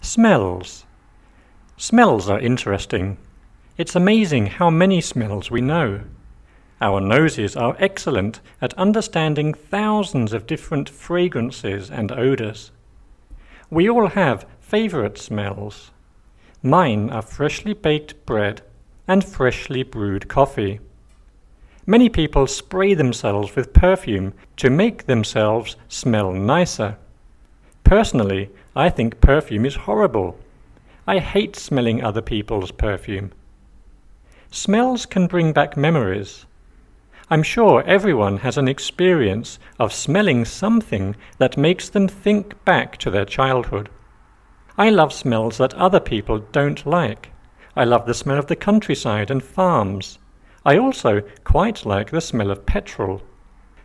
Smells. Smells are interesting. It's amazing how many smells we know. Our noses are excellent at understanding thousands of different fragrances and odours. We all have favourite smells. Mine are freshly baked bread and freshly brewed coffee. Many people spray themselves with perfume to make themselves smell nicer. Personally, I think perfume is horrible. I hate smelling other people's perfume. Smells can bring back memories. I'm sure everyone has an experience of smelling something that makes them think back to their childhood. I love smells that other people don't like. I love the smell of the countryside and farms. I also quite like the smell of petrol,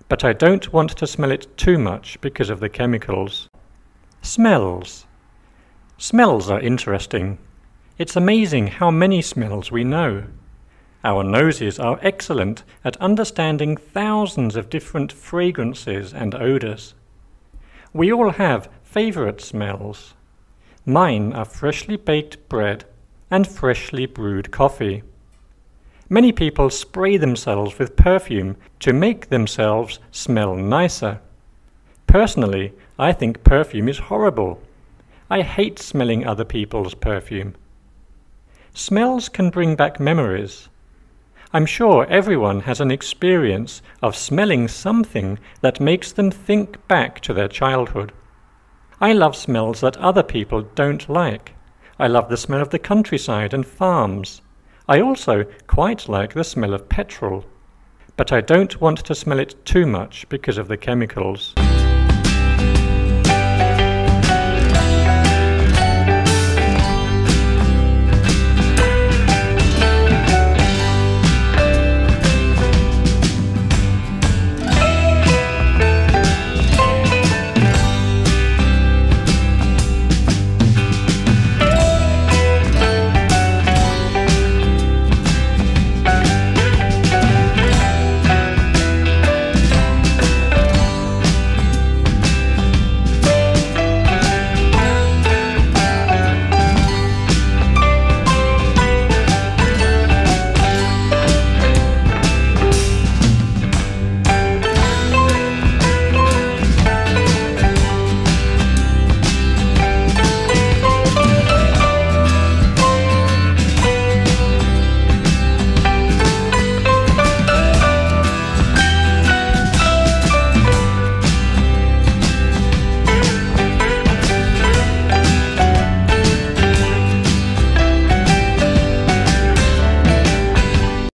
but I don't want to smell it too much because of the chemicals. Smells. Smells are interesting. It's amazing how many smells we know. Our noses are excellent at understanding thousands of different fragrances and odours. We all have favourite smells. Mine are freshly baked bread and freshly brewed coffee. Many people spray themselves with perfume to make themselves smell nicer. Personally, I think perfume is horrible. I hate smelling other people's perfume. Smells can bring back memories. I'm sure everyone has an experience of smelling something that makes them think back to their childhood. I love smells that other people don't like. I love the smell of the countryside and farms. I also quite like the smell of petrol, but I don't want to smell it too much because of the chemicals.